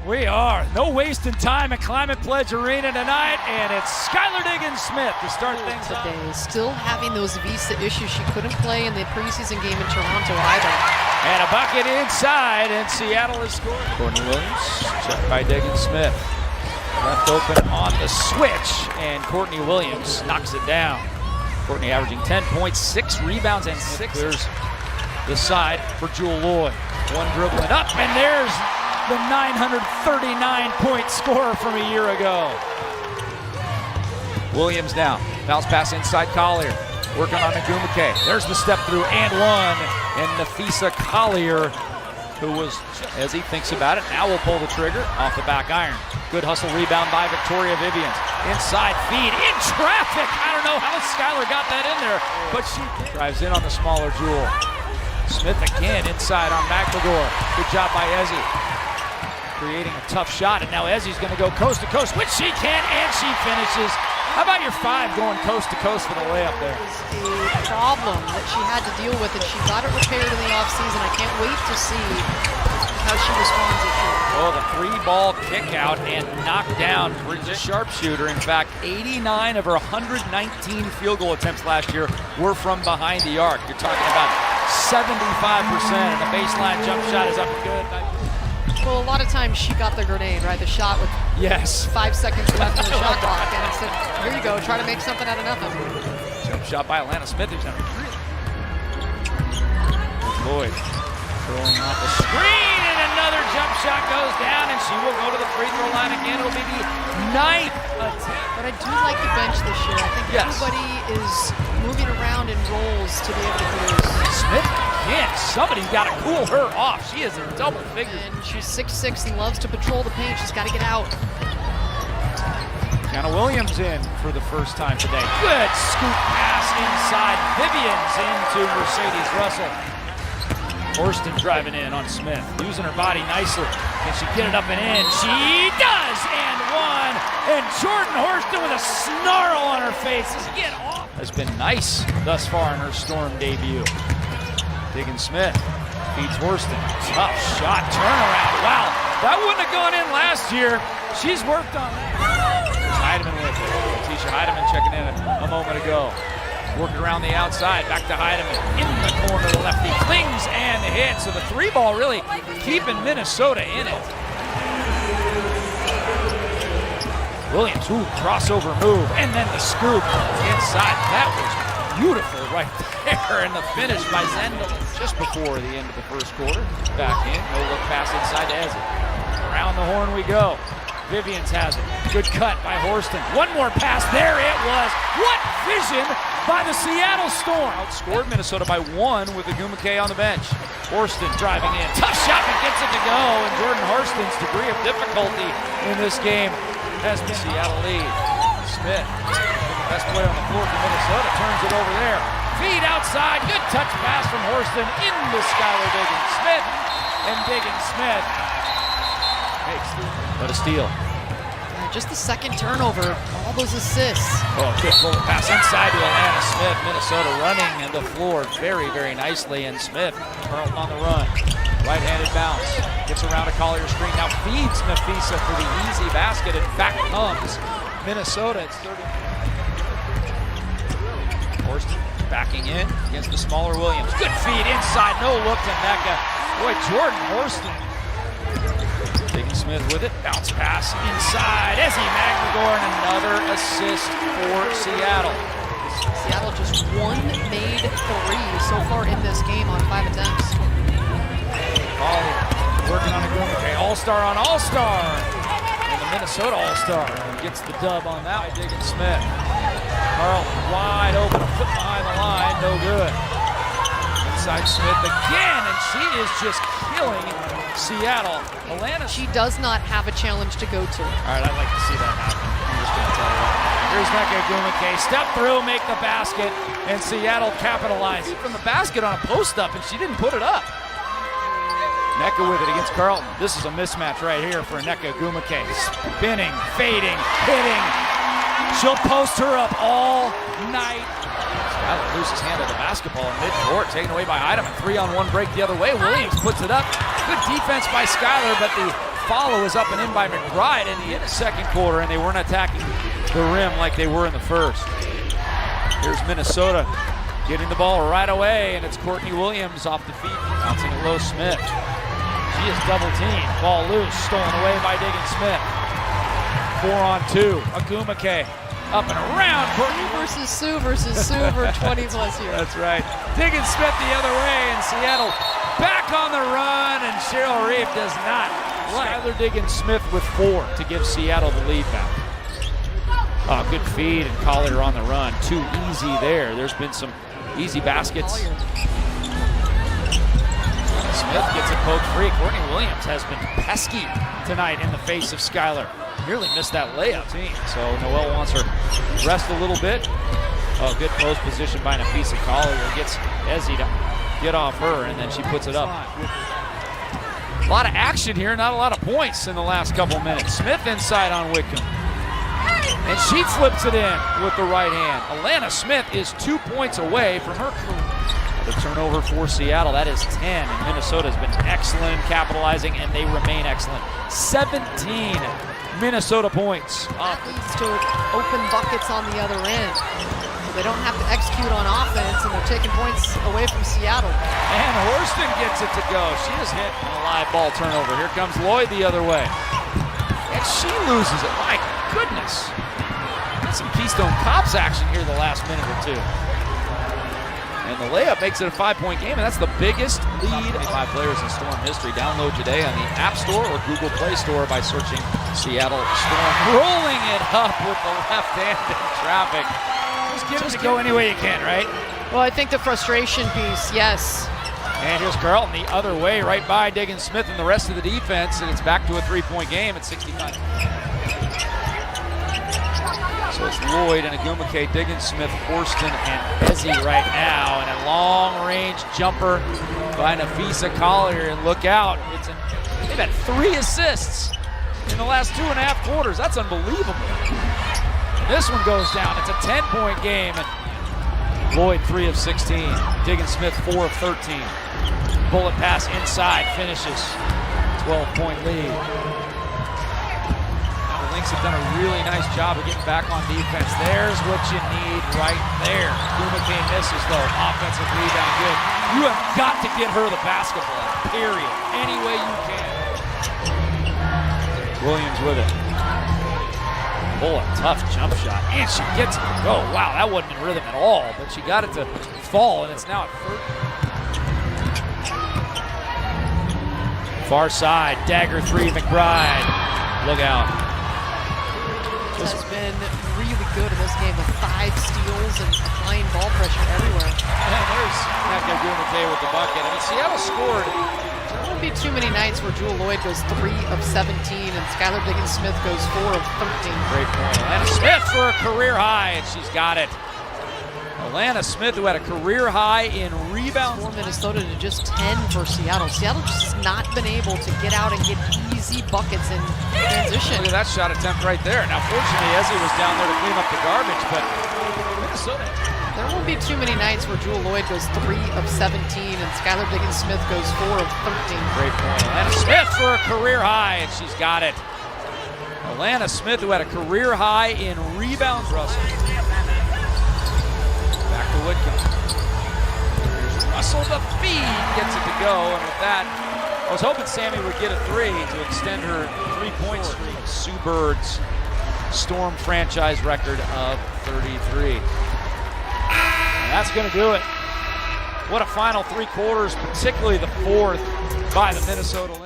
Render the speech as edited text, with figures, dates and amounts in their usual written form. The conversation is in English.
We are. No wasting time at Climate Pledge Arena tonight, and it's Skylar Diggins-Smith to start things off. Today, still having those visa issues. She couldn't play in the preseason game in Toronto either. And a bucket inside, and Seattle is scoring. Courtney Williams, checked by Diggins-Smith. Left open on the switch, and Courtney Williams knocks it down. Courtney averaging 10 points, 6 rebounds, and 6. There's the side for Jewel Lloyd. One dribbling up, and there's the 939-point scorer from a year ago. Williams now. Bounce pass inside Collier. Working on Agumake. There's the step through and one. And Nafisa Collier, who was, as he thinks about it, now will pull the trigger off the back iron. Good hustle rebound by Victoria Vivians. Inside feed, in traffic. I don't know how Skylar got that in there, but she drives in on the smaller Jewel. Smith again inside on McLegore. Good job by Ezzie. Creating a tough shot, and now Ezzie's going to go coast to coast, which she can, and she finishes. How about your 5 going coast to coast for the layup there? It was a problem that she had to deal with, and she got it repaired in the offseason. I can't wait to see how she responds this year. Oh, the 3-ball kick out and knocked down. Bridges sharpshooter. In fact, 89 of her 119 field goal attempts last year were from behind the arc. You're talking about 75%, and the baseline jump shot is up and good. Well, a lot of times she got the grenade, right? The shot with 5 seconds left in the shot clock, and said, here you go, try to make something out of nothing. Jump shot by Atlanta Smith, who's having 3. Lloyd throwing off the screen, and another jump shot goes down, and she will go to the free throw line again. It'll be the 9th attempt. But I do like the bench this year. I think everybody is moving around in roles to be able to produce. Smith again. Somebody's got to cool her off. She is in double figures. And she's 6'6" and loves to patrol the paint. She's got to get out. Kiana Williams in for the first time today. Good scoop pass inside. Vivians into Mercedes Russell. Horston driving in on Smith, using her body nicely. Can she get it up and in? She does, and one. And Jordan Horston with a snarl on her face. Get off. Has been nice thus far in her Storm debut. Diggins-Smith feeds Horston. Tough shot, turnaround. Wow, that wouldn't have gone in last year. She's worked on that. Heidemann with it. Tisha Heidemann checking in a moment ago. Working around the outside, back to Heidemann. In the corner, the lefty clings and hits. So the 3-ball really keeping Minnesota in it. Williams, crossover move, and then the scoop inside. That was beautiful right there, and the finish by Zendel just before the end of the first quarter. Back in, no look pass inside to Ezzie. Around the horn we go. Vivians has it. Good cut by Horston. One more pass. There it was. What vision by the Seattle Storm. Outscored Minnesota by 1 with Agumake on the bench. Horston driving in. Tough shot and gets it to go. And Jordan Horston's degree of difficulty in this game has the Seattle lead. Smith, the best player on the floor for Minnesota, turns it over there. Feed outside. Good touch pass from Horston into Skylar Diggins-Smith. And Diggins-Smith makes but a steal. Just the second turnover, all those assists. Oh, good bullet pass inside to Atlanta Smith. Minnesota running the floor very, very nicely. And Smith, Carlton on the run. Right-handed bounce. Gets around a Collier screen. Now feeds Nafisa for the easy basket. And back comes Minnesota. It's 30. Horston backing in against the smaller Williams. Good feed inside. No look to Mecca. Boy, Jordan Horston. Diggins-Smith with it, bounce pass inside. Ezzie McLegore, and another assist for Seattle. Seattle just 1 made 3 so far in this game on 5 attempts. Collier working on a Agumake, all-star on all-star. And the Minnesota all-star gets the dub on that by Diggins-Smith. Carlton wide open, a foot behind the line, no good. Inside Smith again, and she is just killing Seattle. Atlanta. She does not have a challenge to go to. All right, I'd like to see that happen. I'm just going to tell you that. Here's Mecca Agumake. Step through, make the basket, and Seattle capitalized from the basket on a post-up, and she didn't put it up. Mecca with it against Carlton. This is a mismatch right here for Nneka Agumake. Spinning, fading, hitting. She'll post her up all night. Skylar loses hand of the basketball in midcourt, taken away by Heidemann. 3-on-1 break the other way. Williams puts it up. Good defense by Skylar, but the follow is up and in by McBride in the second quarter, and they weren't attacking the rim like they were in the first. Here's Minnesota getting the ball right away, and it's Courtney Williams off the feet, bouncing it low. Smith. She is double teamed. Ball loose, stolen away by Diggins Smith. 4-on-2. Agumake up and around. Courtney versus Sue for 20 plus years. That's right. Diggins Smith the other way, and Seattle back on the run, and Cheryl Reeve does not. Skylar Diggins Smith with 4 to give Seattle the lead back. Oh, good feed, and Collier on the run. Too easy there. There's been some easy baskets. Smith gets it poked free. Courtney Williams has been pesky tonight in the face of Skylar. Nearly missed that layup team. So Noelle wants her rest a little bit. Oh, good post position by Nafisa Collier. Gets Ezzy to get off her, and then she puts it up. A lot of action here, not a lot of points in the last couple minutes. Smith inside on Whitcomb. And she flips it in with the right hand. Alana Smith is 2 points away from her career. The turnover for Seattle, that is 10. And Minnesota has been excellent in capitalizing, and they remain excellent. 17 Minnesota points. That leads to open buckets on the other end. So they don't have to execute on offense, and they're taking points away from Seattle. And Horston gets it to go. She is hit on a live ball turnover. Here comes Lloyd the other way. And she loses it. My goodness. Got some Keystone Cops action here the last minute or two. And the layup makes it a 5-point game, and that's the biggest lead of 5 players in Storm history. Download today on the App Store or Google Play Store by searching Seattle Storm. Rolling it up with the left hand in traffic. Just go any way you can, right? Well, I think the frustration piece, yes. And here's Carlton the other way, right by Diggins Smith and the rest of the defense, and it's back to a 3-point game at 65. So it's Lloyd and Agumake, Diggins Smith, Horston, and Ezzy right now. And a long-range jumper by Nafisa Collier. And look out, they've had 3 assists in the last 2.5 quarters. That's unbelievable. And this one goes down. It's a 10-point game. And Lloyd 3 of 16. Diggins Smith 4 of 13. Bullet pass inside, finishes. 12-point lead. Lynx have done a really nice job of getting back on defense. There's what you need right there. Agumake misses though. Offensive rebound, good. You have got to get her the basketball, period. Any way you can. Williams with it. Oh, a tough jump shot. And she gets it to go. Wow, that wasn't in rhythm at all, but she got it to fall, and it's now at 30. Far side, dagger 3, McBride. Look out. Has been really good in this game with 5 steals and applying ball pressure everywhere. And there's Agumake with the bucket. I mean, Seattle scored. There won't be too many nights where Jewel Lloyd goes 3 of 17 and Skylar Diggins Smith goes 4 of 13. Great point. Alana Smith for a career high, and she's got it. Alana Smith, who had a career high in rebounds. For Minnesota to just 10 for Seattle. Seattle just has not been able to get out and get easy buckets in transition. Look at that shot attempt right there. Now, fortunately, Ezzy was down there to clean up the garbage, but Minnesota. There won't be too many nights where Jewel Lloyd goes 3 of 17 and Skylar Diggins Smith goes 4 of 13. Great point. Alana Smith for a career high, and she's got it. Alana Smith, who had a career high in rebounds. Russell. Back to Whitcomb. Here's Russell, the feed, gets it to go, and with that, I was hoping Sammy would get a 3 to extend her 3-point streak. Sue Bird's Storm franchise record of 33. And that's going to do it. What a final 3 quarters, particularly the fourth by the Minnesota Lynx.